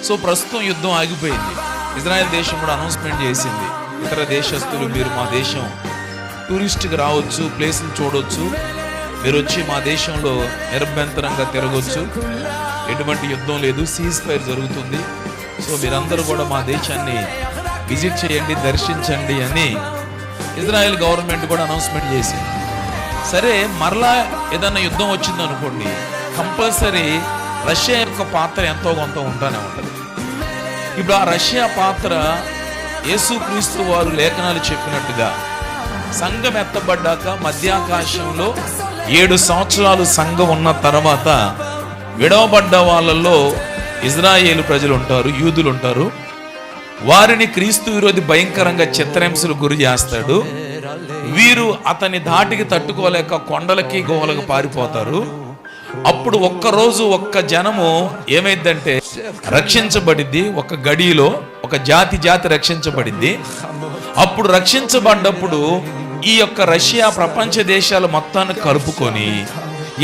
So ప్రస్తుతం యుద్ధం ఆగిపోయింది. ఇజ్రాయెల్ దేశం కూడా అనౌన్స్మెంట్ చేసింది, ఇతర దేశస్తులు మీరు మా దేశం టూరిస్ట్కి రావచ్చు, ప్లేసులు చూడవచ్చు, మీరు వచ్చి మా దేశంలో నిరభ్యంతరంగా తిరగవచ్చు, ఎటువంటి యుద్ధం లేదు, సీజ్ ఫైర్ జరుగుతుంది, సో మీరందరూ కూడా మా దేశాన్ని విజిట్ చేయండి, దర్శించండి అని ఇజ్రాయెల్ గవర్నమెంట్ కూడా అనౌన్స్మెంట్ చేసింది. సరే, మరలా ఏదన్నా యుద్ధం వచ్చింది అనుకోండి, కంపల్సరీ రష్యా యొక్క పాత్ర ఎంతో కొంత ఉంటానే ఉంటుంది. ఇప్పుడు ఆ రష్యా పాత్ర యేసుక్రీస్తు వారు లేఖనాలు చెప్పినట్టుగా సంఘం ఎత్తబడ్డాక మధ్యాకాశంలో 7 సంవత్సరాలు సంఘం ఉన్న తర్వాత విడవబడ్డ వాళ్ళల్లో ఇజ్రాయేలు ప్రజలు ఉంటారు, యూదులు ఉంటారు. వారిని క్రీస్తు విరోధి భయంకరంగా చిత్రహింసలకు గురి చేస్తాడు. వీరు అతని ధాటికి తట్టుకోలేక కొండలకి గుహలకు పారిపోతారు. అప్పుడు ఒక్కరోజు ఒక్క జనము ఏమైందంటే రక్షించబడిద్ది. ఒక గడిలో ఒక జాతి రక్షించబడింది. అప్పుడు రక్షించబడ్డప్పుడు ఈ యొక్క రష్యా ప్రపంచ దేశాలు మొత్తాన్ని కలుపుకొని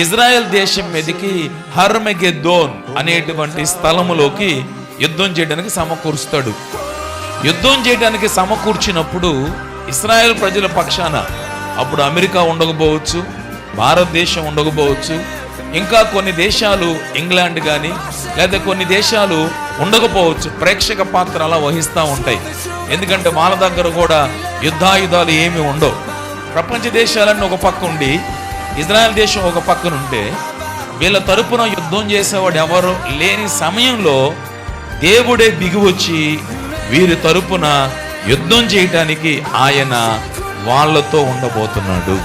ఇజ్రాయెల్ దేశం మీదకి హర్మగెద్దోన్ అనేటువంటి స్థలములోకి యుద్ధం చేయడానికి సమకూరుస్తాడు. యుద్ధం చేయడానికి సమకూర్చినప్పుడు ఇస్రాయేల్ ప్రజల పక్షాన అప్పుడు అమెరికా ఉండకపోవచ్చు, భారతదేశం ఉండకపోవచ్చు, ఇంకా కొన్ని దేశాలు ఇంగ్లాండ్ కానీ లేదా కొన్ని దేశాలు ఉండకపోవచ్చు. ప్రేక్షక పాత్ర అలా వహిస్తూ ఉంటాయి. ఎందుకంటే వాళ్ళ దగ్గర కూడా యుద్ధాయుధాలు ఏమి ఉండవు. ప్రపంచ దేశాలన్నీ ఒక పక్క ఉండి ఇజ్రాయెల్ దేశం ఒక పక్కన ఉంటే వీళ్ళ తరపున యుద్ధం చేసేవాడు ఎవరు లేని సమయంలో దేవుడే దిగి వచ్చి వీరి తరపున యుద్ధం చేయటానికి ఆయన వాళ్ళతో ఉండబోతున్నాడు.